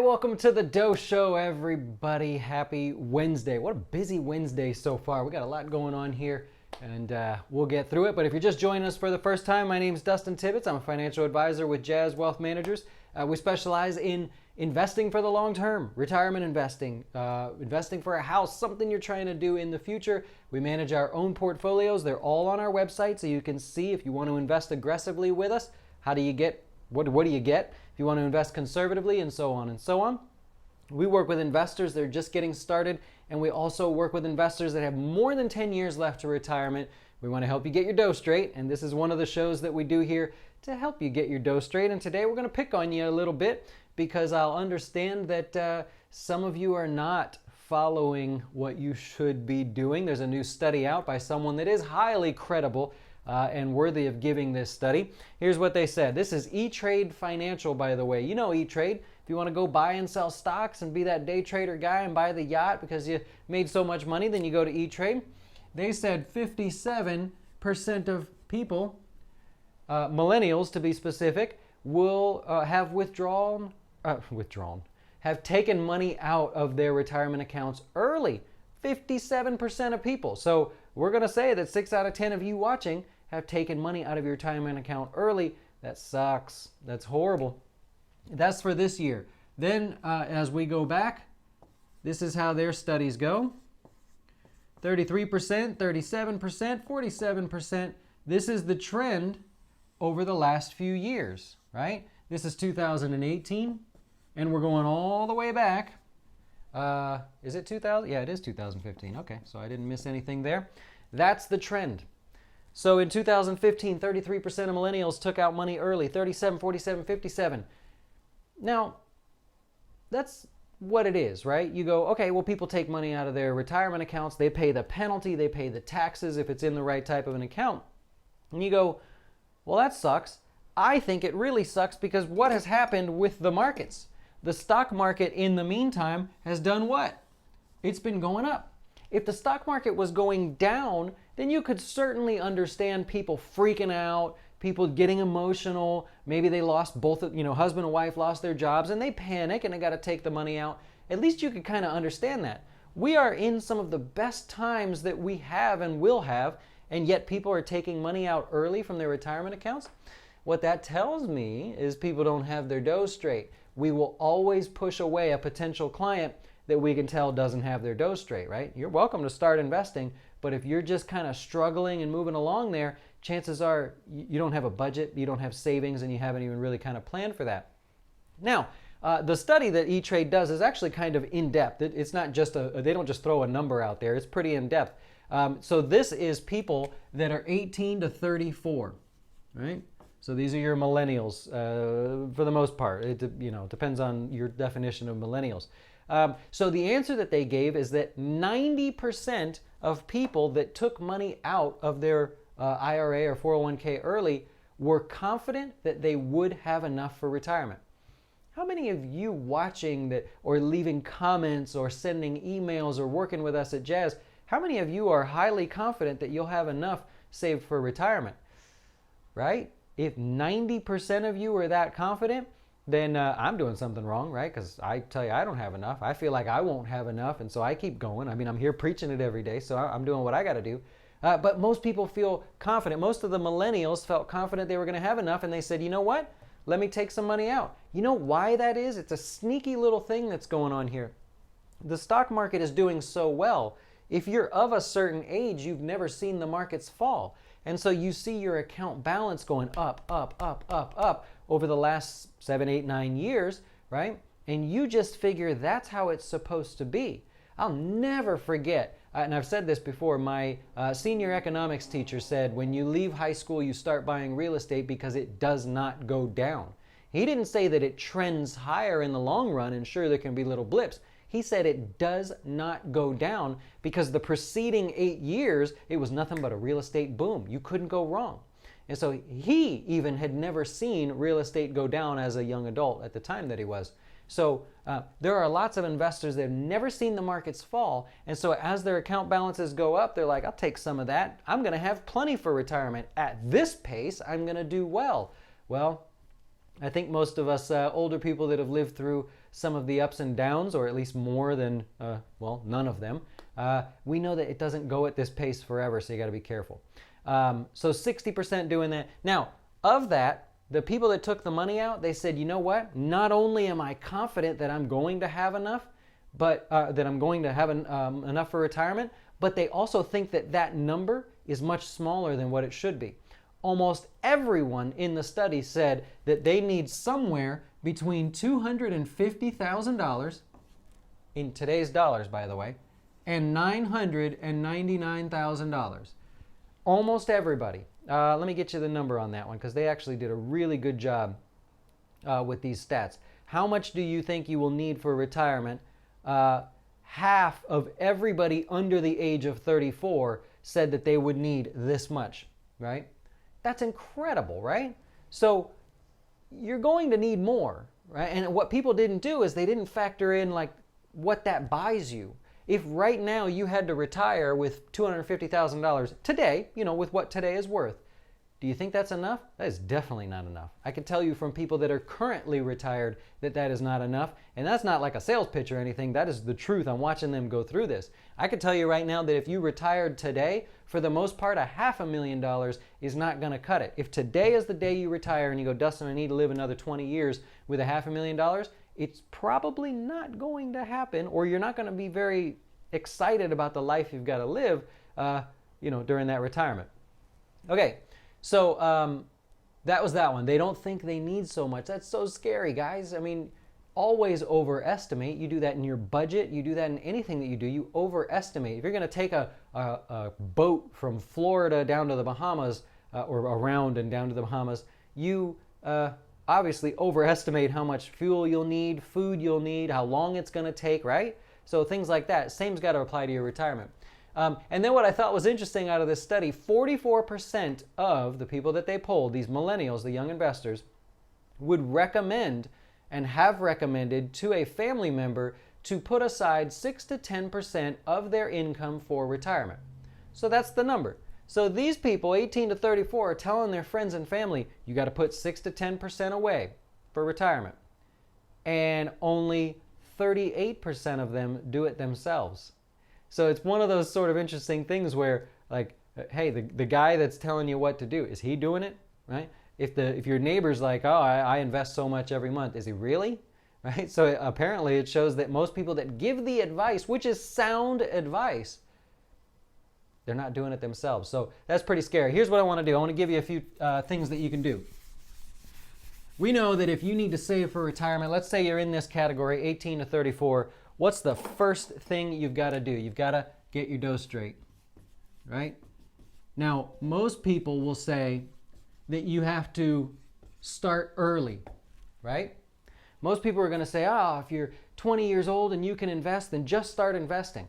Welcome to the Doe Show, everybody. Happy Wednesday. What a busy Wednesday so far. We got a lot going on here, and we'll get through it. But if you're just joining us for the first time, my name is Dustin Tibbetts. I'm a financial advisor with Jazz Wealth Managers. We specialize in investing for the long term, retirement investing, investing for a house, something you're trying to do in the future. We manage our own portfolios. They're all on our website, so you can see if you want to invest aggressively with us, how do you get, what do you get? If you want to invest conservatively, and so on and so on. We work with investors that are just getting started, and we also work with investors that have more than 10 years left to retirement. We want to help you get your dough straight, and this is one of the shows that we do here to help you get your dough straight. And today we're going to pick on you a little bit because I'll understand that some of you are not following what you should be doing. There's a new study out by someone that is highly credible and worthy of giving this study. Here's what they said. This is E-Trade Financial, by the way. You know E-Trade. If you want to go buy and sell stocks and be that day trader guy and buy the yacht because you made so much money, then you go to E-Trade. They said 57% of people, millennials to be specific, will have have taken money out of their retirement accounts early. 57% of people. So we're going to say that 6 out of 10 of you watching have taken money out of your retirement account early. That sucks. That's horrible. That's for this year. Then as we go back, this is how their studies go. 33%, 37%, 47%. This is the trend over the last few years, right? This is 2018, and we're going all the way back. Is it 2000? Yeah, it is 2015. Okay, so I didn't miss anything there. That's the trend. So in 2015, 33% of millennials took out money early, 37, 47, 57. Now, that's what it is, right? You go, okay, well, people take money out of their retirement accounts. They pay the penalty. They pay the taxes if it's in the right type of an account. And you go, well, that sucks. I think it really sucks because what has happened with the markets? The stock market in the meantime has done what? It's been going up. If the stock market was going down, then you could certainly understand people freaking out, people getting emotional. Maybe they lost both, husband and wife lost their jobs and they panic and they got to take the money out. At least you could kind of understand that. We are in some of the best times that we have and will have, and yet people are taking money out early from their retirement accounts. What that tells me is people don't have their dough straight. We will always push away a potential client that we can tell doesn't have their dough straight, right? You're welcome to start investing, but if you're just kind of struggling and moving along there, chances are you don't have a budget, you don't have savings, and you haven't even really kind of planned for that. Now, the study that E-Trade does is actually kind of in-depth. It's not just they don't just throw a number out there. It's pretty in-depth. So this is people that are 18 to 34, right? So these are your millennials for the most part. It depends on your definition of millennials. So the answer that they gave is that 90% of people that took money out of their IRA or 401k early were confident that they would have enough for retirement. How many of you watching that or leaving comments or sending emails or working with us at Jazz, how many of you are highly confident that you'll have enough saved for retirement? Right? If 90% of you are that confident, then I'm doing something wrong, right? Because I tell you, I don't have enough. I feel like I won't have enough, and so I keep going. I mean, I'm here preaching it every day, so I'm doing what I got to do. But most people feel confident. Most of the millennials felt confident they were going to have enough, and they said, you know what? Let me take some money out. You know why that is? It's a sneaky little thing that's going on here. The stock market is doing so well. If you're of a certain age, you've never seen the markets fall. And so you see your account balance going up, up, up, up, up over the last 7, 8, 9 years, right? And you just figure that's how it's supposed to be. I'll never forget, and I've said this before, my senior economics teacher said, when you leave high school, you start buying real estate because it does not go down. He didn't say that it trends higher in the long run, and sure, there can be little blips. He said it does not go down because the preceding 8 years, it was nothing but a real estate boom. You couldn't go wrong. And so he even had never seen real estate go down as a young adult at the time that he was. So there are lots of investors that have never seen the markets fall. And so as their account balances go up, they're like, I'll take some of that. I'm going to have plenty for retirement. At this pace, I'm going to do well. Well, I think most of us older people that have lived through some of the ups and downs, or at least more than, well, none of them, we know that it doesn't go at this pace forever, so you got to be careful. So 60% doing that. Now, of that, the people that took the money out, they said, you know what? Not only am I confident that I'm going to have enough, but that I'm going to have enough for retirement, but they also think that that number is much smaller than what it should be. Almost everyone in the study said that they need somewhere between $250,000, in today's dollars, by the way, and $999,000. Almost everybody. Let me get you the number on that one, because they actually did a really good job with these stats. How much do you think you will need for retirement? Half of everybody under the age of 34 said that they would need this much, right? That's incredible, right? So you're going to need more, right? And what people didn't do is they didn't factor in like what that buys you. If right now you had to retire with $250,000 today, you know, with what today is worth, do you think that's enough? That is definitely not enough. I can tell you from people that are currently retired that that is not enough. And that's not like a sales pitch or anything. That is the truth. I'm watching them go through this. I can tell you right now that if you retired today, for the most part, $500,000 is not going to cut it. If today is the day you retire and you go, Dustin, I need to live another 20 years with $500,000, it's probably not going to happen, or you're not going to be very excited about the life you've got to live, you know, during that retirement. Okay. So that was that one. They don't think they need so much. That's so scary, guys. I mean, always overestimate. You do that in your budget. You do that in anything that you do. You overestimate. If you're going to take a boat from Florida down to the Bahamas, or around and down to the Bahamas, you obviously overestimate how much fuel you'll need, food you'll need, how long it's going to take, right? So things like that. Same's got to apply to your retirement. And then what I thought was interesting out of this study, 44% of the people that they polled, these millennials, the young investors, would recommend and have recommended to a family member to put aside 6 to 10% of their income for retirement. So that's the number. So these people, 18 to 34, are telling their friends and family, you got to put 6 to 10% away for retirement. And only 38% of them do it themselves. So it's one of those sort of interesting things where, like, hey, the guy that's telling you what to do, is he doing it, right? If your neighbor's like, oh, I invest so much every month, is he really? Right? So apparently it shows that most people that give the advice, which is sound advice, they're not doing it themselves. So that's pretty scary. Here's what I want to do. I want to give you a few things that you can do. We know that if you need to save for retirement, let's say you're in this category, 18 to 34, what's the first thing you've got to do? You've got to get your dough straight, right? Now, most people will say that you have to start early, right? Most people are going to say, oh, if you're 20 years old and you can invest, then just start investing.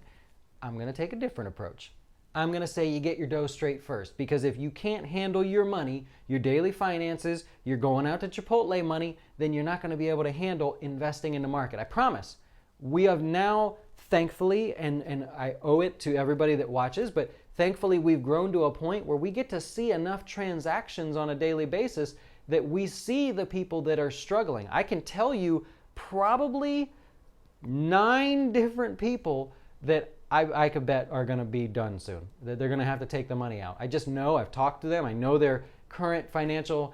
I'm going to take a different approach. I'm going to say you get your dough straight first, because if you can't handle your money, your daily finances, you're going out to Chipotle money, then you're not going to be able to handle investing in the market. I promise. We have now, thankfully, and I owe it to everybody that watches, but thankfully we've grown to a point where we get to see enough transactions on a daily basis that we see the people that are struggling. I can tell you probably 9 different people that I could bet are going to be done soon, that they're going to have to take the money out. I just know, I've talked to them, I know their current financial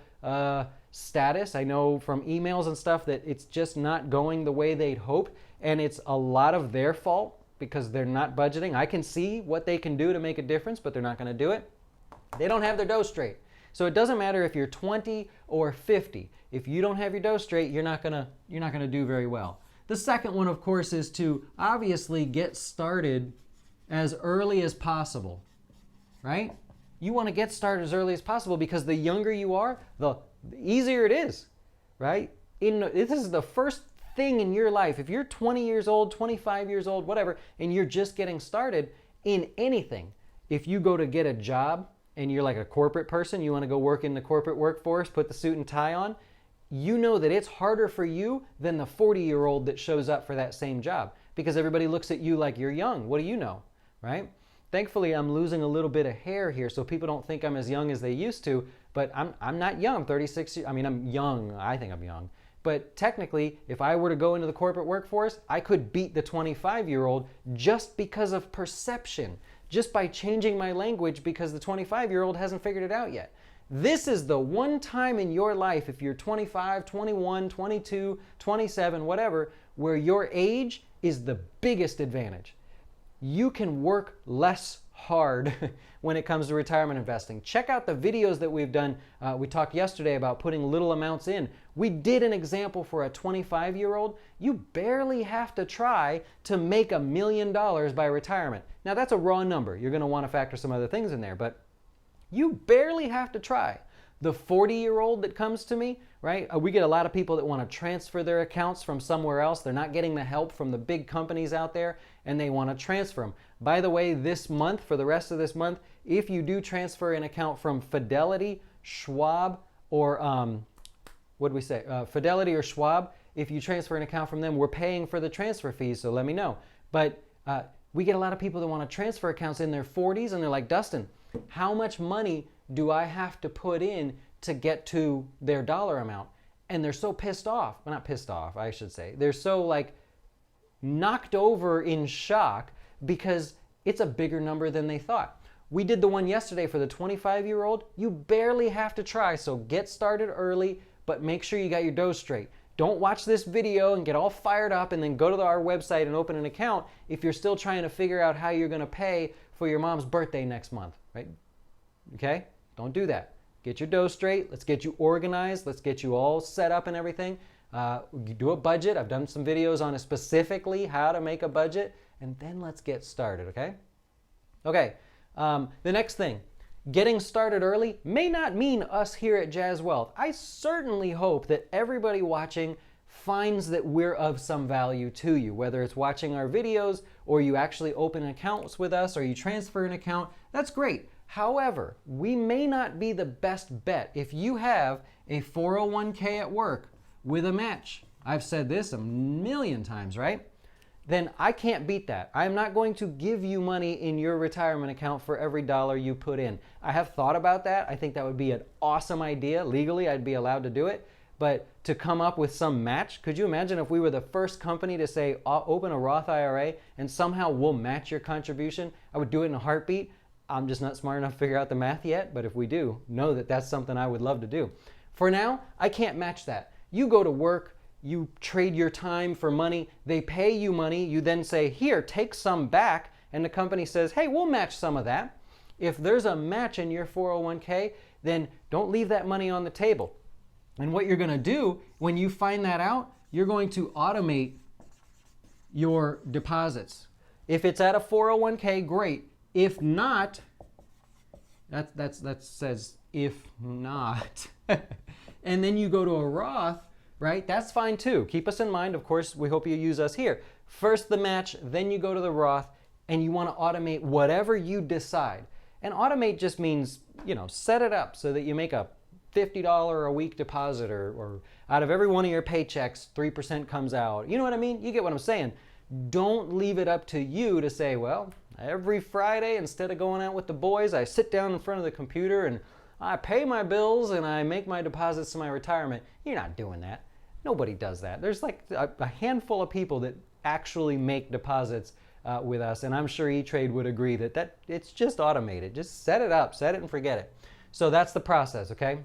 status. I know from emails and stuff that it's just not going the way they'd hoped, and it's a lot of their fault because they're not budgeting. I can see what they can do to make a difference, but they're not going to do it. They don't have their dough straight. So it doesn't matter if you're 20 or 50. If you don't have your dough straight, you're not going to do very well. The second one, of course, is to obviously get started as early as possible, right? You want to get started as early as possible because the younger you are, the easier it is, right? This is the first thing in your life. If you're 20 years old, 25 years old, whatever, and you're just getting started in anything, if you go to get a job and you're like a corporate person, you want to go work in the corporate workforce, put the suit and tie on, you know that it's harder for you than the 40-year-old that shows up for that same job because everybody looks at you like you're young. What do you know, right? Thankfully, I'm losing a little bit of hair here so people don't think I'm as young as they used to, but I'm not young. I'm 36. I mean, I'm young. I think I'm young. But technically, if I were to go into the corporate workforce, I could beat the 25-year-old just because of perception, just by changing my language because the 25-year-old hasn't figured it out yet. This is the one time in your life, if you're 25, 21, 22, 27, whatever, where your age is the biggest advantage. You can work less hard when it comes to retirement investing. Check out the videos that we've done. We talked yesterday about putting little amounts in. We did an example for a 25-year-old. You barely have to try to make $1 million by retirement. Now that's a raw number. You're going to want to factor some other things in there, but you barely have to try. The 40-year-old that comes to me, right? We get a lot of people that want to transfer their accounts from somewhere else. They're not getting the help from the big companies out there, and they want to transfer them. By the way, this month, for the rest of this month, if you do transfer an account from Fidelity, Schwab, or Fidelity or Schwab, if you transfer an account from them, we're paying for the transfer fees, so let me know. But we get a lot of people that want to transfer accounts in their 40s, and they're like, Dustin, how much money do I have to put in to get to their dollar amount? And they're so pissed off. Well, not pissed off, I should say. They're so like knocked over in shock because it's a bigger number than they thought. We did the one yesterday for the 25-year-old. You barely have to try, so get started early, but make sure you got your dough straight. Don't watch this video and get all fired up and then go to our website and open an account if you're still trying to figure out how you're going to pay for your mom's birthday next month, right? Okay? Don't do that. Get your dough straight. Let's get you organized. Let's get you all set up and everything. Do a budget. I've done some videos on it specifically how to make a budget, and then let's get started, okay? Okay, the next thing. Getting started early may not mean us here at Jazz Wealth. I certainly hope that everybody watching finds that we're of some value to you, whether it's watching our videos or you actually open accounts with us or you transfer an account. That's great. However, we may not be the best bet if you have a 401k at work with a match. I've said this a million times, right? Then I can't beat that. I'm not going to give you money in your retirement account for every dollar you put in. I have thought about that. I think that would be an awesome idea. Legally, I'd be allowed to do it. But to come up with some match, could you imagine if we were the first company to say, open a Roth IRA and somehow we'll match your contribution? I would do it in a heartbeat. I'm just not smart enough to figure out the math yet, but if we do, know that that's something I would love to do. For now, I can't match that. You go to work, you trade your time for money, they pay you money, you then say, here, take some back, and the company says, hey, we'll match some of that. If there's a match in your 401k, then don't leave that money on the table. And what you're going to do when you find that out, you're going to automate your deposits. If it's at a 401k, great. If not, that says if not. And then you go to a Roth, right? That's fine too. Keep us in mind. Of course, we hope you use us here. First the match, then you go to the Roth, and you want to automate whatever you decide. And automate just means, set it up so that you make a $50 a week deposit, or out of every one of your paychecks, 3% comes out. You know what I mean? You get what I'm saying. Don't leave it up to you to say, well, every Friday, instead of going out with the boys, I sit down in front of the computer and I pay my bills and I make my deposits to my retirement. You're not doing that. Nobody does that. There's like a handful of people that actually make deposits with us, and I'm sure E-Trade would agree that it's just automated. Just set it up, set it and forget it. So that's the process, okay?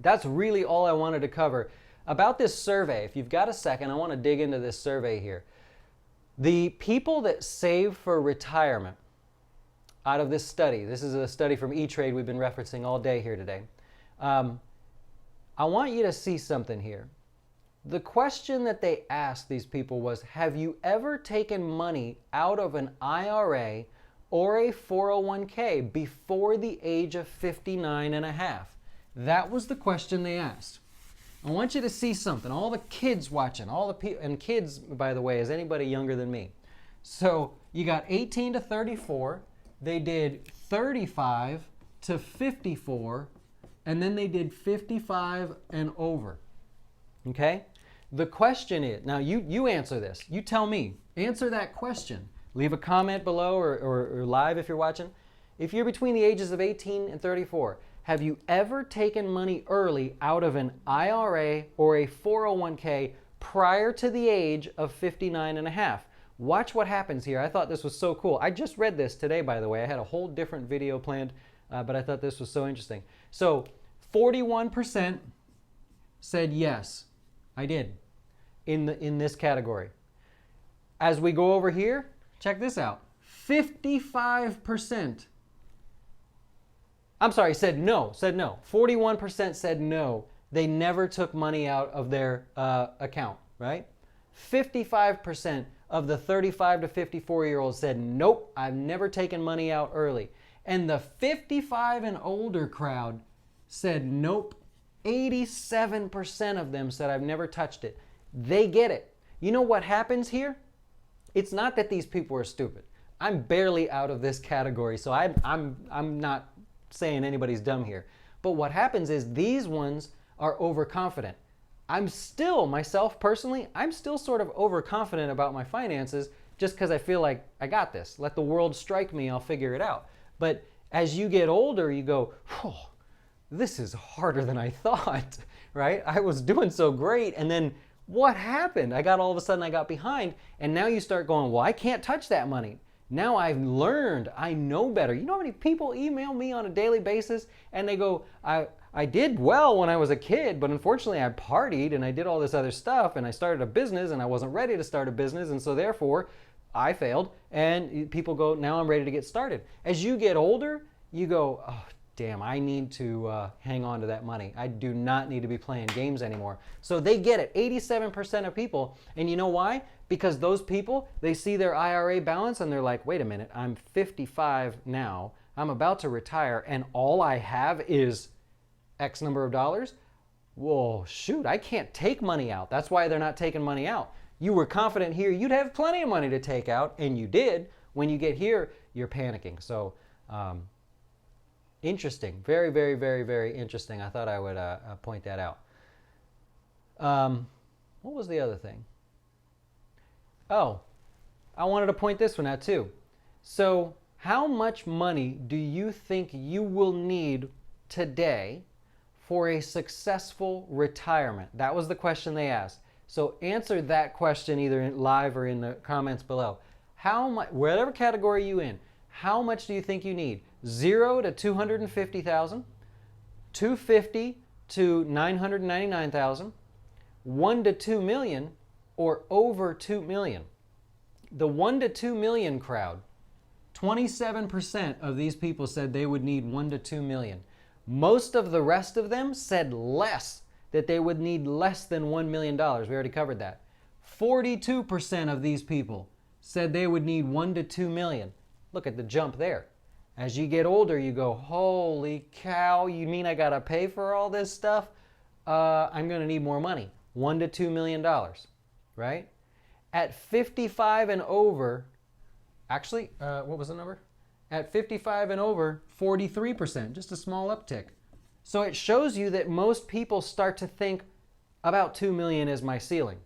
That's really all I wanted to cover. About this survey, if you've got a second, I want to dig into this survey here. The people that save for retirement out of this study, this is a study from E-Trade we've been referencing all day here today. I want you to see something here. The question that they asked these people was, have you ever taken money out of an IRA or a 401k before the age of 59 and a half? That was the question they asked. I want you to see something. All the kids watching, all the people, and kids, by the way, is anybody younger than me? So you got 18 to 34, they did 35 to 54, and then they did 55 and over. Okay? The question is, now you answer this. You tell me. Answer that question. Leave a comment below or live if you're watching. If you're between the ages of 18 and 34, have you ever taken money early out of an IRA or a 401k prior to the age of 59 and a half? Watch what happens here. I thought this was so cool. I just read this today, by the way. I had a whole different video planned, but I thought this was so interesting. So 41% said yes, I did, in this category. As we go over here, check this out. 55%. I'm sorry, said no. 41% said no. They never took money out of their account, right? 55% of the 35 to 54-year-olds said, nope, I've never taken money out early. And the 55 and older crowd said, nope. 87% of them said, I've never touched it. They get it. You know what happens here? It's not that these people are stupid. I'm barely out of this category, so I'm not saying anybody's dumb here. But what happens is these ones are overconfident. I'm still, myself personally, I'm still sort of overconfident about my finances just because I feel like I got this. Let the world strike me, I'll figure it out. But as you get older, you go, oh, this is harder than I thought, right? I was doing so great, and then what happened? All of a sudden I got behind, and now you start going, well, I can't touch that money. Now I've learned, I know better. You know how many people email me on a daily basis and they go, I did well when I was a kid, but unfortunately I partied and I did all this other stuff and I started a business and I wasn't ready to start a business, and so therefore I failed. And people go, now I'm ready to get started. As you get older, you go, oh, damn, I need to hang on to that money. I do not need to be playing games anymore. So they get it, 87% of people. And you know why? Because those people, they see their IRA balance and they're like, wait a minute, I'm 55 now, I'm about to retire, and all I have is X number of dollars? Whoa, shoot, I can't take money out. That's why they're not taking money out. You were confident here, you'd have plenty of money to take out, and you did. When you get here, you're panicking. So, interesting. Very, very, very, very interesting. I thought I would point that out. What was the other thing? Oh, I wanted to point this one out too. So, how much money do you think you will need today for a successful retirement? That was the question they asked. So answer that question either live or in the comments below. How much, whatever category you in, how much do you think you need? 0 to 250,000, 250 to 999,000, 1 to 2 million, or over 2 million. The 1 to 2 million crowd, 27% of these people said they would need 1 to 2 million. Most of the rest of them said less, that they would need less than $1 million. We already covered that. 42% of these people said they would need 1 to 2 million. Look at the jump there. As you get older, you go, holy cow, you mean I gotta pay for all this stuff? I'm gonna need more money. 1 to 2 million dollars, right? At 55 and over, actually, what was the number? At 55 and over, 43%, just a small uptick. So it shows you that most people start to think about 2 million as my ceiling.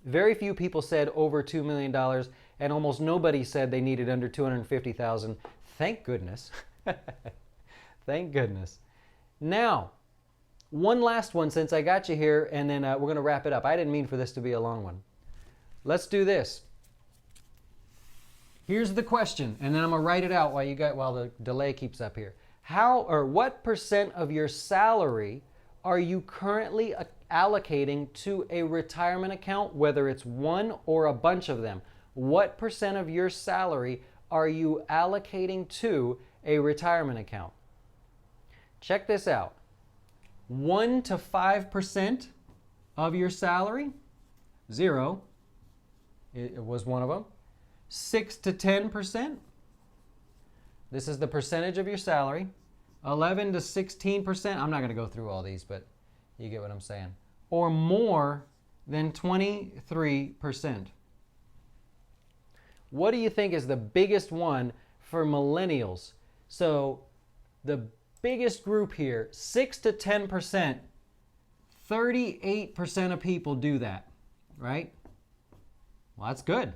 Very few people said over $2 million, and almost nobody said they needed under 250,000. Thank goodness. Thank goodness. Now, one last one since I got you here, and then we're going to wrap it up. I didn't mean for this to be a long one. Let's do this. Here's the question, and then I'm going to write it out while the delay keeps up here. What percent of your salary are you currently allocating to a retirement account, whether it's one or a bunch of them? What percent of your salary are you allocating to a retirement account? Check this out. 1 to 5% of your salary, 0, it was one of them. 6 to 10%, this is the percentage of your salary. 11 to 16%, I'm not going to go through all these, but you get what I'm saying. Or more than 23%. What do you think is the biggest one for millennials? So the biggest group here, 6 to 10%, 38% of people do that, right? Well, that's good.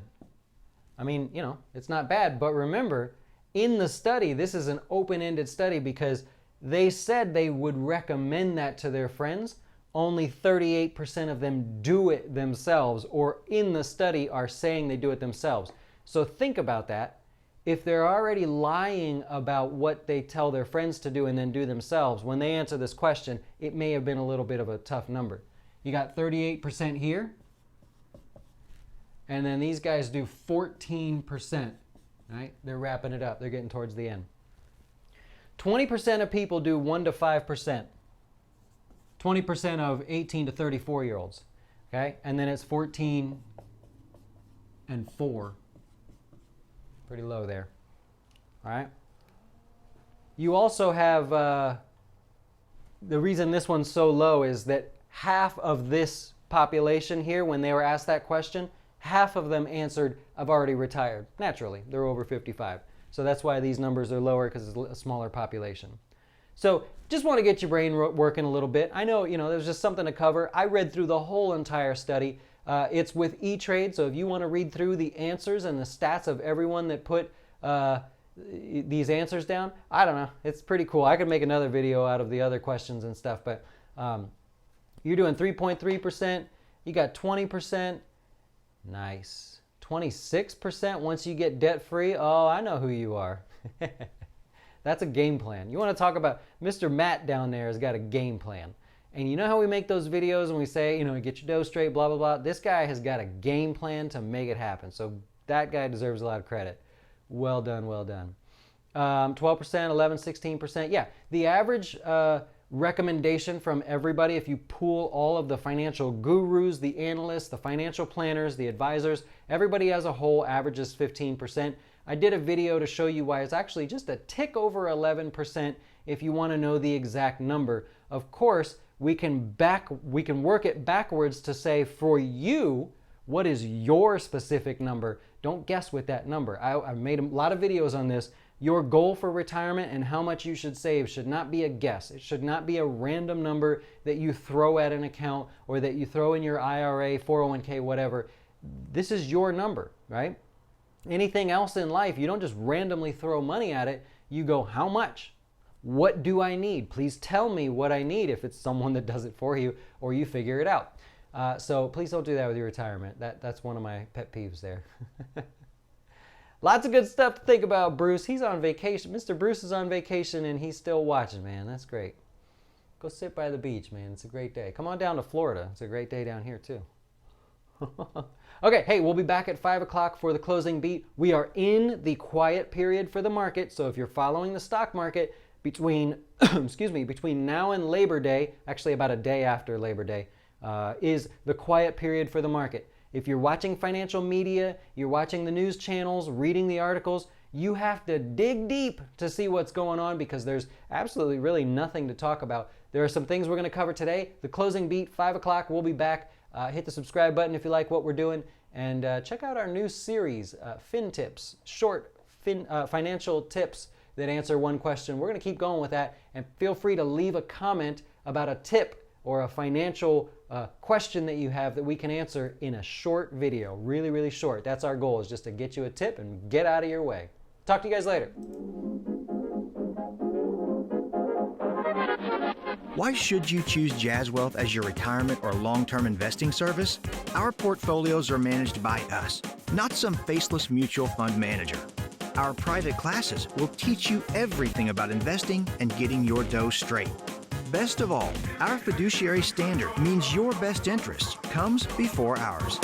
I mean, it's not bad, but remember, in the study, this is an open-ended study because they said they would recommend that to their friends. Only 38% of them do it themselves, or in the study are saying they do it themselves. So think about that. If they're already lying about what they tell their friends to do and then do themselves, when they answer this question, it may have been a little bit of a tough number. You got 38% here, and then these guys do 14%, right? They're wrapping it up. They're getting towards the end. 20% of people do 1 to 5%. 20% of 18 to 34-year-olds, okay? And then it's 14 and 4. Pretty low there, all right? You also have, the reason this one's so low is that half of this population here, when they were asked that question, half of them answered, I've already retired. Naturally, they're over 55. So that's why these numbers are lower, because it's a smaller population. So just want to get your brain working a little bit. I know, there's just something to cover. I read through the whole entire study. It's with E-Trade, so if you want to read through the answers and the stats of everyone that put these answers down, I don't know. It's pretty cool. I could make another video out of the other questions and stuff, but you're doing 3.3%. You got 20%. Nice. 26% once you get debt-free. Oh, I know who you are. That's a game plan. You want to talk about Mr. Matt down there has got a game plan. And you know how we make those videos and we say, get your dough straight, blah, blah, blah. This guy has got a game plan to make it happen. So that guy deserves a lot of credit. Well done, well done. 12%, 11, 16%. Yeah, the average recommendation from everybody, if you pool all of the financial gurus, the analysts, the financial planners, the advisors, everybody as a whole averages 15%. I did a video to show you why it's actually just a tick over 11% if you want to know the exact number. Of course, we can work it backwards to say, for you, what is your specific number? Don't guess with that number. I've made a lot of videos on this. Your goal for retirement and how much you should save should not be a guess. It should not be a random number that you throw at an account or that you throw in your IRA, 401k, whatever. This is your number, right? Anything else in life, you don't just randomly throw money at it. You go, how much? What do I need? Please tell me what I need if it's someone that does it for you, or you figure it out. So please don't do that with your retirement. That's one of my pet peeves there. Lots of good stuff to think about, Bruce. He's on vacation. Mr. Bruce is on vacation and he's still watching, man. That's great. Go sit by the beach, man. It's a great day. Come on down to Florida. It's a great day down here too. Okay, hey, we'll be back at 5 o'clock for the closing beat. We are in the quiet period for the market. So if you're following the stock market, between between now and Labor Day, actually about a day after Labor Day, is the quiet period for the market. If you're watching financial media, you're watching the news channels, reading the articles, you have to dig deep to see what's going on, because there's absolutely really nothing to talk about. There are some things we're going to cover today. The closing beat, 5 o'clock, we'll be back. Hit the subscribe button if you like what we're doing, and check out our new series, Fin Tips, short financial tips that answer one question. We're going to keep going with that, and feel free to leave a comment about a tip or a financial question that you have that we can answer in a short video, really, really short. That's our goal, is just to get you a tip and get out of your way. Talk to you guys later. Why should you choose Jazz Wealth as your retirement or long-term investing service? Our portfolios are managed by us, not some faceless mutual fund manager. Our private classes will teach you everything about investing and getting your dough straight. Best of all, our fiduciary standard means your best interest comes before ours.